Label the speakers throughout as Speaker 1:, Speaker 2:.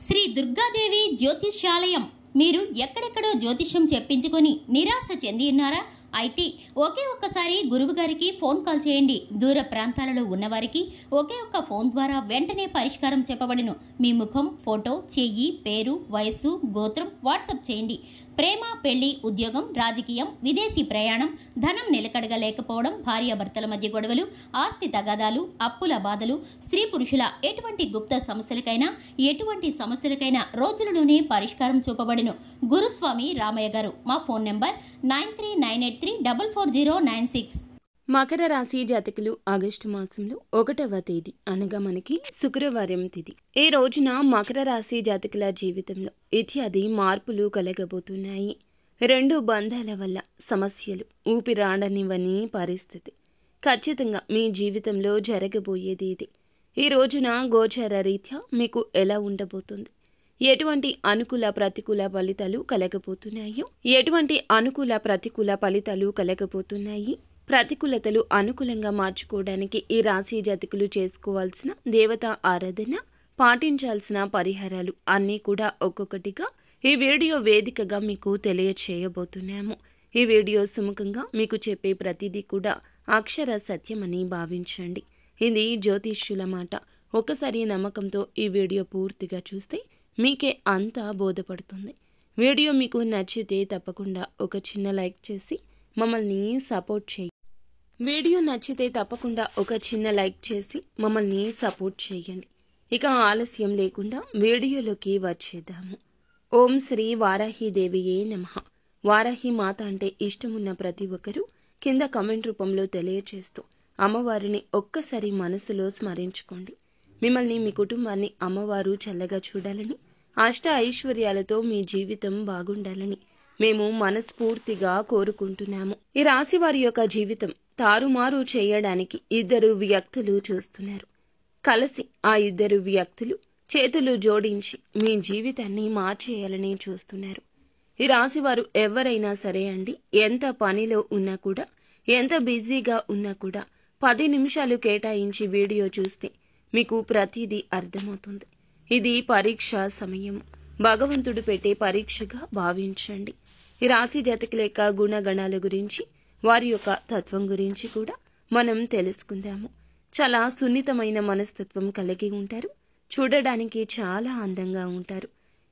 Speaker 1: శ్రీ దుర్గాదేవి జ్యోతిష్యాలయం. మీరు ఎక్కడెక్కడో జ్యోతిష్యం చెప్పించుకొని నిరాశ చెంది ఉన్నారా? అయితే ఒకే ఒక్కసారి గురువు గారికి ఫోన్ కాల్ చేయండి. దూర ప్రాంతాలలో ఉన్నవారికి ఒకే ఒక్క ఫోన్ ద్వారా వెంటనే పరిష్కారం చెప్పబడును. మీ ముఖం, ఫోటో, చెయ్యి, పేరు, వయస్సు, గోత్రం వాట్సాప్ చేయండి. ప్రేమ, పెళ్లి, ఉద్యోగం, రాజకీయం, విదేశీ ప్రయాణం, ధనం నిలకడగా లేకపోవడం, భార్యాభర్తల మధ్య గొడవలు, ఆస్తి తగాదాలు, అప్పుల బాధలు, స్త్రీ పురుషుల ఎటువంటి గుప్త సమస్యలకైనా రోజులలోనే పరిష్కారం చూపబడును. గురుస్వామి రామయ్య గారు. మా ఫోన్ నెంబర్ 9398344096.
Speaker 2: మకర రాశి జాతకులు ఆగస్టు మాసంలో 1వ తేదీ అనగా మనకి శుక్రవారం తిథి. ఈ రోజున మకర రాశి జాతకుల జీవితంలో ఇత్యాది మార్పులు కలగబోతున్నాయి. 2 బంధాల వల్ల సమస్యలు, ఊపిరాడనివని పరిస్థితి ఖచ్చితంగా మీ జీవితంలో జరగబోయేది ఇది. ఈ రోజున గోచార రీత్యా మీకు ఎలా ఉండబోతుంది, ఎటువంటి అనుకూల ప్రతికూల ఫలితాలు కలగబోతున్నాయి, ప్రతికూలతలు అనుకూలంగా మార్చుకోవడానికి ఈ రాశి జాతకులు చేసుకోవాల్సిన దేవతా ఆరాధన, పాటించాల్సిన పరిహారాలు అన్నీ కూడా ఒక్కొక్కటిగా ఈ వీడియో వేదికగా మీకు తెలియచేయబోతున్నాము. ఈ వీడియో సుముఖంగా మీకు చెప్పే ప్రతిదీ కూడా అక్షర సత్యమని భావించండి. ఇది జ్యోతిష్యుల మాట. ఒకసారి నమ్మకంతో ఈ వీడియో పూర్తిగా చూస్తే మీకే అంతా బోధపడుతుంది. వీడియో మీకు నచ్చితే తప్పకుండా ఒక చిన్న లైక్ చేసి మమ్మల్ని సపోర్ట్ చేయండి. ఇక ఆలస్యం లేకుండా వీడియోలోకి వచ్చేద్దాము. ఓం శ్రీ వారాహీదేవియే నమః. వారాహి మాత అంటే ఇష్టమున్న ప్రతి ఒక్కరూ కింద కమెంట్ రూపంలో తెలియచేస్తూ అమ్మవారిని ఒక్కసారి మనసులో స్మరించుకోండి. మిమ్మల్ని, మీ కుటుంబాన్ని అమ్మవారు చల్లగా చూడాలని, అష్ట ఐశ్వర్యాలతో మీ జీవితం బాగుండాలని మేము మనస్ఫూర్తిగా కోరుకుంటున్నాము. ఈ రాశి వారి యొక్క జీవితం తారుమారు చేయడానికి 2 వ్యక్తులు చూస్తున్నారు. కలిసి ఆ 2 వ్యక్తులు చేతులు జోడించి మీ జీవితాన్ని మార్చేయాలని చూస్తున్నారు. ఈ రాశి వారు ఎవరైనా సరే అండి, ఎంత పనిలో ఉన్నా కూడా, ఎంత బిజీగా ఉన్నా కూడా 10 నిమిషాలు కేటాయించి వీడియో చూస్తే మీకు ప్రతిదీ అర్థమవుతుంది. ఇది పరీక్ష సమయం, భగవంతుడు పెట్టే పరీక్షగా భావించండి. ఈ రాశి జాతకుల యొక్క గుణగణాల గురించి, వారి యొక్క తత్వం గురించి కూడా మనం తెలుసుకుందాము. చాలా సున్నితమైన మనస్తత్వం కలిగి ఉంటారు. చూడడానికి చాలా అందంగా ఉంటారు.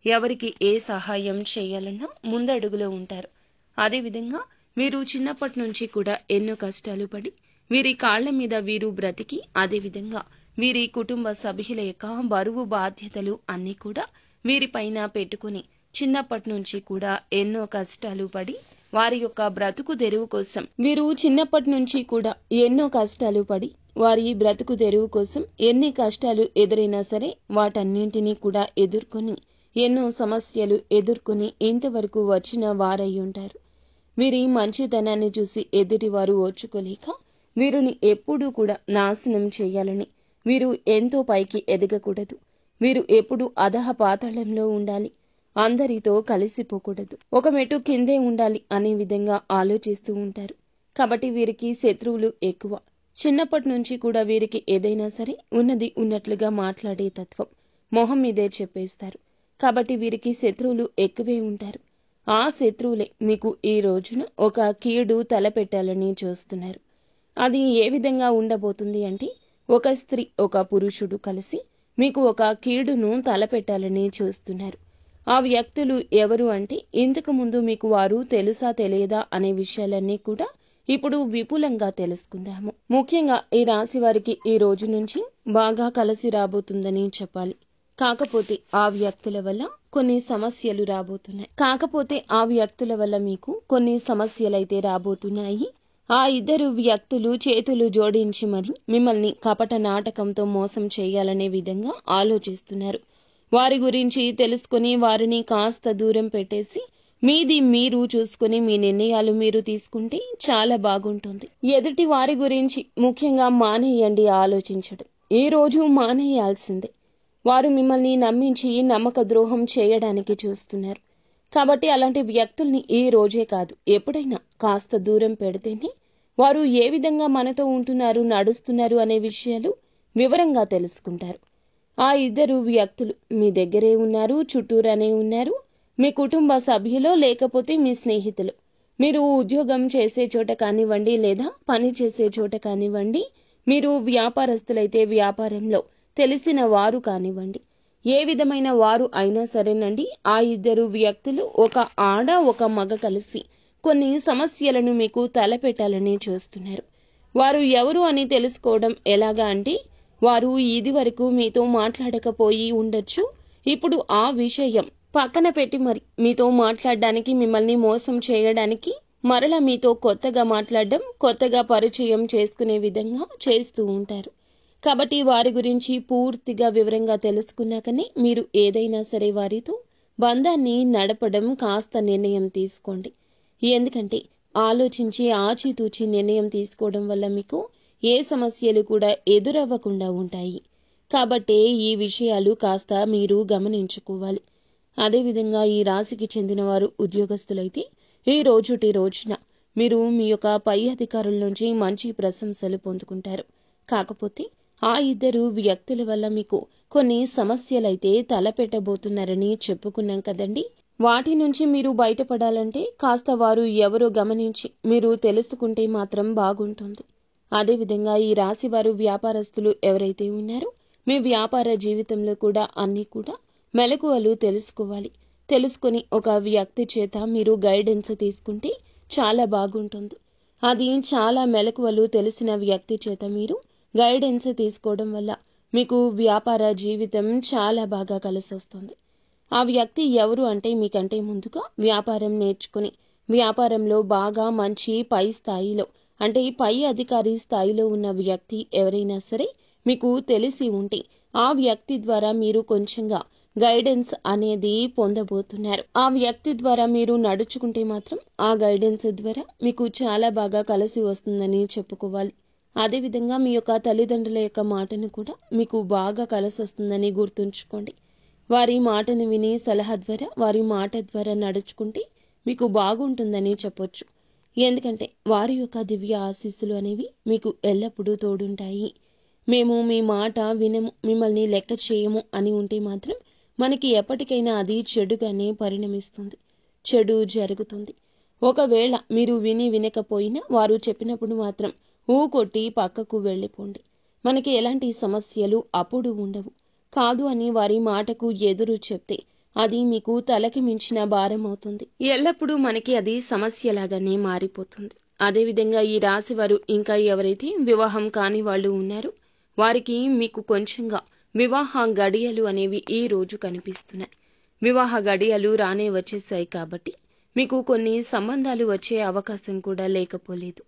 Speaker 2: ఎవరికి ఏ సహాయం చేయాలన్నా ముందడుగులో ఉంటారు. అదేవిధంగా వీరు చిన్నప్పటి నుంచి కూడా ఎన్నో కష్టాలు పడి వీరి కాళ్ల మీద వీరు బ్రతికి, అదేవిధంగా వీరి కుటుంబ సభ్యుల యొక్క బరువు బాధ్యతలు అన్నీ కూడా వీరిపైన పెట్టుకుని చిన్నప్పటి నుంచి కూడా ఎన్నో కష్టాలు పడి వారి యొక్క బ్రతుకు తెరువు కోసం ఎన్ని కష్టాలు ఎదురైనా సరే వాటన్నింటినీ కూడా ఎదుర్కొని, ఎన్నో సమస్యలు ఎదుర్కొని ఇంతవరకు వచ్చిన వారై ఉంటారు. వీరి మంచితనాన్ని చూసి ఎదుటివారు ఓర్చుకోలేక వీరిని ఎప్పుడూ కూడా నాశనం చేయాలని, వీరు ఎంతో పైకి ఎదగకూడదు, వీరు ఎప్పుడు అధహ పాతాళంలో ఉండాలి, అందరితో కలిసిపోకూడదు, ఒక మెట్టు కిందే ఉండాలి అనే విధంగా ఆలోచిస్తూ ఉంటారు. కాబట్టి వీరికి శత్రువులు ఎక్కువ. చిన్నప్పటి నుంచి కూడా వీరికి ఏదైనా సరే ఉన్నది ఉన్నట్లుగా మాట్లాడే తత్వం, మొహం మీదే చెప్పేస్తారు. కాబట్టి వీరికి శత్రువులు ఎక్కువే ఉంటారు. ఆ శత్రువులే మీకు ఈ రోజున ఒక కీడు తలపెట్టాలని చూస్తున్నారు. అది ఏ విధంగా ఉండబోతుంది అంటే, ఒక స్త్రీ, ఒక పురుషుడు కలిసి మీకు ఒక కీడును తలపెట్టాలని చూస్తున్నారు. ఆ వ్యక్తులు ఎవరు అంటే, ఇంతకు ముందు మీకు వారు తెలుసా తెలియదా అనే విషయాలన్నీ కూడా ఇప్పుడు విపులంగా తెలుసుకుందాము. ముఖ్యంగా ఈ రాశి వారికి ఈ రోజు నుంచి బాగా కలిసి రాబోతుందని చెప్పాలి. కాకపోతే ఆ వ్యక్తుల వల్ల మీకు కొన్ని సమస్యలైతే రాబోతున్నాయి. ఆ 2 వ్యక్తులు చేతులు జోడించి మరి మిమ్మల్ని కపట నాటకంతో మోసం చేయాలనే విధంగా ఆలోచిస్తున్నారు. వారి గురించి తెలుసుకుని వారిని కాస్త దూరం పెట్టేసి మీది మీరు చూసుకుని మీ నిర్ణయాలు మీరు తీసుకుంటే చాలా బాగుంటుంది. ఎదుటి వారి గురించి ముఖ్యంగా మానేయండి ఆలోచించడం. ఈ రోజు మానేయాల్సిందే. వారు మిమ్మల్ని నమ్మించి నమ్మక ద్రోహం చేయడానికి చూస్తున్నారు. కాబట్టి అలాంటి వ్యక్తుల్ని ఈ రోజే కాదు, ఎప్పుడైనా కాస్త దూరం పెడితేనే వారు ఏ విధంగా మనతో ఉంటున్నారు, నడుస్తున్నారు అనే విషయాలు వివరంగా తెలుసుకుంటారు. ఆ ఇద్దరు వ్యక్తులు మీ దగ్గరే ఉన్నారు, చుట్టూరానే ఉన్నారు. మీ కుటుంబ సభ్యులో లేకపోతే మీ స్నేహితులు. మీరు ఉద్యోగం చేసే చోట కానివ్వండి, లేదా పని చేసే చోట కానివ్వండి, మీరు వ్యాపారస్తులైతే వ్యాపారంలో తెలిసిన వారు కానివ్వండి, ఏ విధమైన వారు అయినా సరేనండి, ఆ ఇద్దరు వ్యక్తులు ఒక ఆడ ఒక మగ కలిసి కొన్ని సమస్యలను మీకు తలపెట్టాలని చూస్తున్నారు. వారు ఎవరు అని తెలుసుకోవడం ఎలాగా అంటే, వారు ఇదివరకు మీతో మాట్లాడకపోయి ఉండొచ్చు. ఇప్పుడు ఆ విషయం పక్కన పెట్టి మరి మీతో మాట్లాడడానికి, మిమ్మల్ని మోసం చేయడానికి మరలా మీతో కొత్తగా మాట్లాడడం, కొత్తగా పరిచయం చేసుకునే విధంగా చేస్తూ ఉంటారు. కాబట్టి వారి గురించి పూర్తిగా వివరంగా తెలుసుకున్నాకనే మీరు ఏదైనా సరే వారితో బంధాన్ని నడపడం కాస్త నిర్ణయం తీసుకోండి. ఎందుకంటే ఆలోచించి ఆచితూచి నిర్ణయం తీసుకోవడం వల్ల మీకు ఏ సమస్యలు కూడా ఎదురవ్వకుండా ఉంటాయి. కాబట్టే ఈ విషయాలు కాస్త మీరు గమనించుకోవాలి. అదేవిధంగా ఈ రాశికి చెందిన వారు ఉద్యోగస్తులైతే ఈ రోజున మీరు మీ యొక్క పై అధికారుల నుంచి మంచి ప్రశంసలు పొందుకుంటారు. కాకపోతే ఆ ఇద్దరు వ్యక్తుల వల్ల మీకు కొన్ని సమస్యలైతే తలపెట్టబోతున్నారని చెప్పుకున్నాం కదండి. వాటి నుంచి మీరు బయటపడాలంటే కాస్త వారు ఎవరో గమనించి మీరు తెలుసుకుంటే మాత్రం బాగుంటుంది. అదేవిధంగా ఈ రాశి వారు వ్యాపారస్తులు ఎవరైతే ఉన్నారో మీ వ్యాపార జీవితంలో కూడా అన్నీ కూడా మెలకువలు తెలుసుకోవాలి. తెలుసుకుని ఒక వ్యక్తి చేత మీరు గైడెన్స్ తీసుకుంటే చాలా బాగుంటుంది. అది చాలా మెలకువలు తెలిసిన వ్యక్తి చేత మీరు గైడెన్స్ తీసుకోవడం వల్ల మీకు వ్యాపార జీవితం చాలా బాగా కలిసొస్తుంది. ఆ వ్యక్తి ఎవరు అంటే, మీకంటే ముందుగా వ్యాపారం నేర్చుకుని వ్యాపారంలో బాగా మంచి పై స్థాయిలో అంటే పై అధికారి స్థాయిలో ఉన్న వ్యక్తి ఎవరైనా సరే మీకు తెలిసి ఉంటే ఆ వ్యక్తి ద్వారా మీరు కొంచెంగా గైడెన్స్ అనేది పొందబోతున్నారు. ఆ వ్యక్తి ద్వారా మీరు నడుచుకుంటే మాత్రం ఆ గైడెన్స్ ద్వారా మీకు చాలా బాగా కలిసి వస్తుందని చెప్పుకోవాలి. అదేవిధంగా మీ యొక్క తల్లిదండ్రుల యొక్క మాటను కూడా మీకు బాగా కలిసి వస్తుందని గుర్తుంచుకోండి. వారి మాటను విని సలహా ద్వారా, వారి మాట ద్వారా నడుచుకుంటే మీకు బాగుంటుందని చెప్పొచ్చు. ఎందుకంటే వారి యొక్క దివ్య ఆశీస్సులు అనేవి మీకు ఎల్లప్పుడూ తోడుంటాయి. మేము మీ మాట వినము, మిమ్మల్ని లెక్క చేయము అని ఉంటే మాత్రం మనకి ఎప్పటికైనా అది చెడుగానే పరిణమిస్తుంది, చెడు జరుగుతుంది. ఒకవేళ మీరు వినకపోయినా వారు చెప్పినప్పుడు మాత్రం ఊకొట్టి పక్కకు వెళ్ళిపోండి. మనకి ఎలాంటి సమస్యలు అప్పుడు ఉండవు. కాదు అని వారి మాటకు ఎదురు చెప్తే అది మీకు తలకి మించిన భారం అవుతుంది. ఎల్లప్పుడూ మనకి అది సమస్యలాగానే మారిపోతుంది. అదేవిధంగా ఈ రాశి వారు ఇంకా ఎవరైతే వివాహం కాని వాళ్ళు ఉన్నారో వారికి మీకు కొంచెంగా వివాహ గడియలు అనేవి ఈ రోజు కనిపిస్తున్నాయి. వివాహ గడియలు రానే వచ్చేసాయి కాబట్టి మీకు కొన్ని సంబంధాలు వచ్చే అవకాశం కూడా లేకపోలేదు.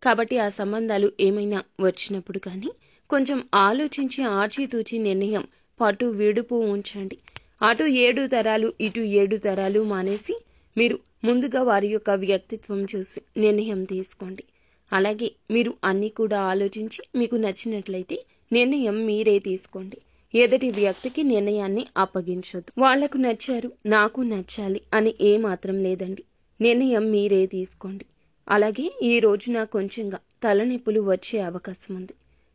Speaker 2: కాబట్టి ఆ సంబంధాలు ఏమైనా వచ్చినప్పుడు కానీ కొంచెం ఆలోచించి ఆచితూచి నిర్ణయం పటు విడుపు ఉంచండి. అటు 7 తరాలు ఇటు 7 తరాలు మానేసి మీరు ముందుగా వారి యొక్క వ్యక్తిత్వం చూసి నిర్ణయం తీసుకోండి. అలాగే మీరు అన్నీ కూడా ఆలోచించి మీకు నచ్చినట్లయితే నిర్ణయం మీరే తీసుకోండి. ఎదుటి వ్యక్తికి నిర్ణయాన్ని అప్పగించొద్దు. వాళ్లకు నచ్చారు, నాకు నచ్చాలి అని ఏమాత్రం లేదండి. నిర్ణయం మీరే తీసుకోండి. అలాగే ఈ రోజున కొంచెంగా తలనొప్పులు వచ్చే అవకాశం ఉంది.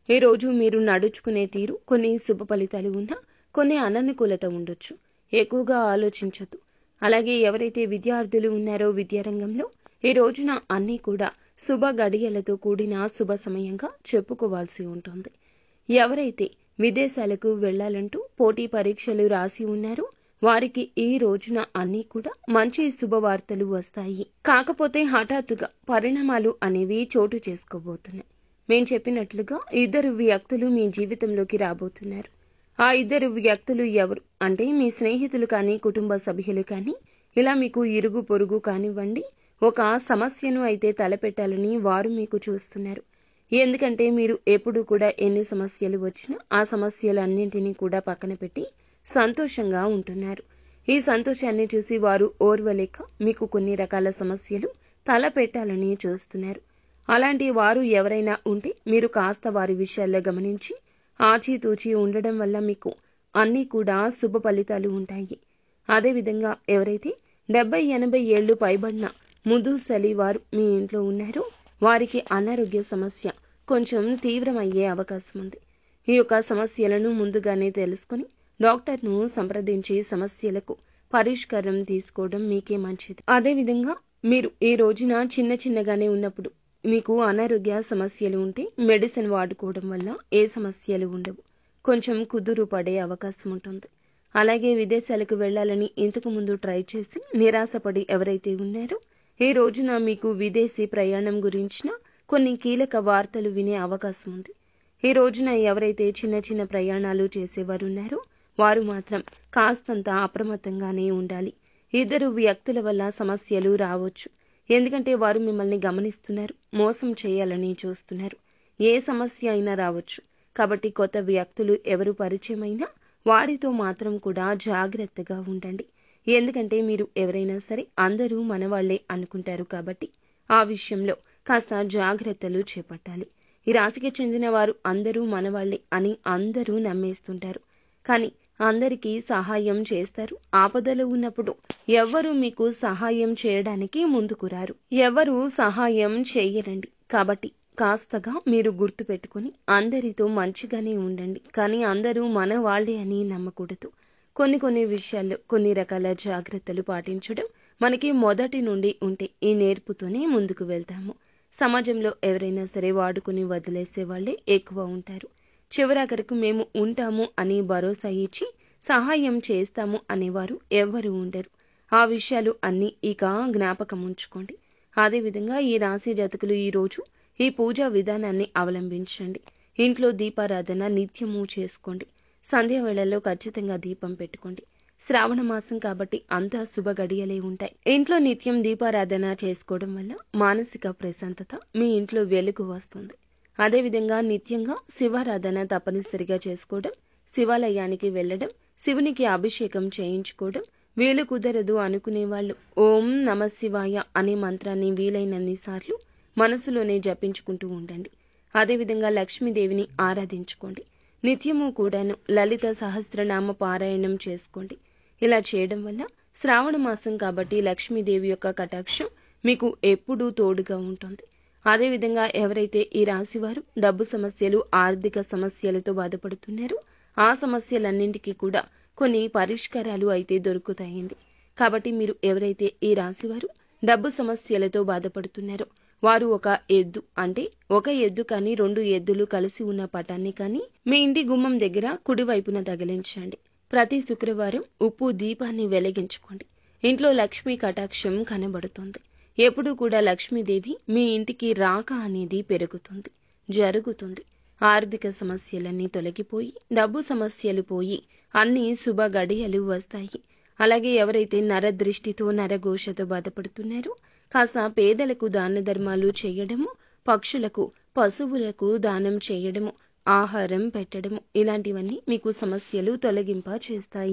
Speaker 2: ఈ రోజు మీరు నడుచుకునే తీరు కొన్ని శుభ ఫలితాలు ఉన్నా కొన్ని అననుకూలత ఉండొచ్చు. ఎక్కువగా ఆలోచించొద్దు. అలాగే ఎవరైతే విద్యార్థులు ఉన్నారో విద్యారంగంలో ఈ రోజున అన్నీ కూడా శుభ గడియలతో కూడిన శుభ సమయంగా చెప్పుకోవాల్సి ఉంటుంది. ఎవరైతే విదేశాలకు వెళ్లాలంటూ పోటీ పరీక్షలు రాసి ఉన్నారో వారికి ఈ రోజున అన్నీ కూడా మంచి శుభవార్తలు వస్తాయి. కాకపోతే హఠాత్తుగా పరిణామాలు అనేవి చోటు చేసుకోబోతున్నాయి. మేం చెప్పినట్లుగా 2 వ్యక్తులు మీ జీవితంలోకి రాబోతున్నారు. ఆ 2 వ్యక్తులు ఎవరు అంటే మీ స్నేహితులు కానీ, కుటుంబ సభ్యులు కానీ, ఇలా మీకు ఇరుగు పొరుగు కానివ్వండి, ఒక సమస్యను అయితే తలపెట్టాలని వారు మీకు చూస్తున్నారు. ఎందుకంటే మీరు ఎప్పుడు కూడా ఎన్ని సమస్యలు వచ్చినా ఆ సమస్యలన్నింటినీ కూడా పక్కన పెట్టి సంతోషంగా ఉంటున్నారు. ఈ సంతోషాన్ని చూసి వారు ఓర్వలేక మీకు కొన్ని రకాల సమస్యలు తలపెట్టాలని చూస్తున్నారు. అలాంటి వారు ఎవరైనా ఉంటే మీరు కాస్త వారి విషయాల్లో గమనించి ఆచితూచి ఉండడం వల్ల మీకు అన్నీ కూడా శుభ ఫలితాలు ఉంటాయి. అదేవిధంగా ఎవరైతే 70-80 ఏళ్లు పైబడిన ముదుసలి వారు మీ ఇంట్లో ఉన్నారో వారికి అనారోగ్య సమస్య కొంచెం తీవ్రమయ్యే అవకాశం ఉంది. ఈ యొక్క సమస్యలను ముందుగానే తెలుసుకొని డాక్టర్ను సంప్రదించి సమస్యలకు పరిష్కారం తీసుకోవడం మీకే మంచిది. అదేవిధంగా మీరు ఈ రోజున చిన్నగానే ఉన్నప్పుడు మీకు అనారోగ్య సమస్యలు ఉంటే మెడిసిన్ వాడుకోవడం వల్ల ఏ సమస్యలు ఉండవు. కొంచెం కుదురు పడే అవకాశం ఉంటుంది. అలాగే విదేశాలకు వెళ్లాలని ఇంతకు ముందు ట్రై చేసి నిరాశపడి ఎవరైతే ఉన్నారో ఈ రోజున మీకు విదేశీ ప్రయాణం గురించిన కొన్ని కీలక వార్తలు వినే అవకాశం ఉంది. ఈ రోజున ఎవరైతే చిన్న ప్రయాణాలు చేసేవారు ఉన్నారో వారు మాత్రం కాస్తంత అప్రమత్తంగానే ఉండాలి. ఇద్దరు వ్యక్తుల వల్ల సమస్యలు రావచ్చు. ఎందుకంటే వారు మిమ్మల్ని గమనిస్తున్నారు, మోసం చేయాలని చూస్తున్నారు. ఏ సమస్య అయినా రావచ్చు. కాబట్టి కొత్త వ్యక్తులు ఎవరు పరిచయమైనా వారితో మాత్రం కూడా జాగ్రత్తగా ఉండండి. ఎందుకంటే మీరు ఎవరైనా సరే అందరూ మనవాళ్లే అనుకుంటారు కాబట్టి ఆ విషయంలో కాస్త జాగ్రత్తలు చేపట్టాలి. ఈ రాశికి చెందిన వారు అందరూ మనవాళ్లే అని అందరూ నమ్మేస్తుంటారు. కానీ అందరికీ సహాయం చేస్తారు. ఆపదలో ఉన్నప్పుడు ఎవ్వరూ మీకు సహాయం చేయడానికి ముందుకు రారు. ఎవరు సహాయం చేయరండి. కాబట్టి కాస్తగా మీరు గుర్తు పెట్టుకుని అందరితో మంచిగానే ఉండండి. కానీ అందరూ మన వాళ్ళే అని నమ్మకూడదు. కొన్ని విషయాల్లో కొన్ని రకాల జాగ్రత్తలు పాటించడం మనకి మొదటి నుండి ఉంటే ఈ నేర్పుతోనే ముందుకు వెళ్తాము. సమాజంలో ఎవరైనా సరే వాడుకుని వదిలేసే వాళ్ళే ఎక్కువ ఉంటారు. చివరాఖరకు మేము ఉంటాము అని భరోసా ఇచ్చి సహాయం చేస్తాము అనేవారు ఎవ్వరూ ఉండరు. ఆ విషయాలు అన్నీ ఇక జ్ఞాపకం ఉంచుకోండి. అదేవిధంగా ఈ రాశి జాతకులు ఈరోజు ఈ పూజా విధానాన్ని అవలంబించండి. ఇంట్లో దీపారాధన నిత్యము చేసుకోండి. సంధ్యా వేళల్లో ఖచ్చితంగా దీపం పెట్టుకోండి. శ్రావణ మాసం కాబట్టి అంతా శుభ గడియలే ఉంటాయి. ఇంట్లో నిత్యం దీపారాధన చేసుకోవడం వల్ల మానసిక ప్రశాంతత మీ ఇంట్లో వెలుగు వస్తుంది. అదేవిధంగా నిత్యంగా శివారాధన తప్పనిసరిగా చేసుకోవడం, శివాలయానికి వెళ్లడం, శివునికి అభిషేకం చేయించుకోవడం, వీలు కుదరదు అనుకునే వాళ్ళు ఓం నమ శివాయ అనే మంత్రాన్ని వీలైనన్ని సార్లు మనసులోనే జపించుకుంటూ ఉండండి. అదేవిధంగా లక్ష్మీదేవిని ఆరాధించుకోండి. నిత్యము కూడాను లలిత సహస్రనామ పారాయణం చేసుకోండి. ఇలా చేయడం వల్ల శ్రావణ మాసం కాబట్టి లక్ష్మీదేవి యొక్క కటాక్షం మీకు ఎప్పుడూ తోడుగా ఉంటుంది. అదేవిధంగా ఎవరైతే ఈ రాశివారు డబ్బు సమస్యలు, ఆర్థిక సమస్యలతో బాధపడుతున్నారో ఆ సమస్యలన్నింటికీ కూడా కొన్ని పరిష్కారాలు అయితే దొరుకుతాయండి. కాబట్టి మీరు ఎవరైతే ఈ రాశివారు డబ్బు సమస్యలతో బాధపడుతున్నారో వారు ఒక ఎద్దు అంటే ఒక ఎద్దు కానీ 2 ఎద్దులు కలిసి ఉన్న పటాన్ని కానీ మీ ఇంటి గుమ్మం దగ్గర కుడివైపున తగిలించండి. ప్రతి శుక్రవారం ఉప్పు దీపాన్ని వెలిగించుకోండి. ఇంట్లో లక్ష్మీ కటాక్షం కనబడుతుంది. ఎప్పుడూ కూడా లక్ష్మీదేవి మీ ఇంటికి రాక అనేది పెరుగుతుంది, జరుగుతుంది. ఆర్థిక సమస్యలన్నీ తొలగిపోయి డబ్బు సమస్యలు పోయి అన్ని శుభ గడియలు వస్తాయి. అలాగే ఎవరైతే నరదృష్టితో నరఘోషతో బాధపడుతున్నారో కాస్త పేదలకు దాన ధర్మాలు చేయడము, పక్షులకు పశువులకు దానం చేయడము, ఆహారం పెట్టడము ఇలాంటివన్నీ మీకు సమస్యలు తొలగింప చేస్తాయి.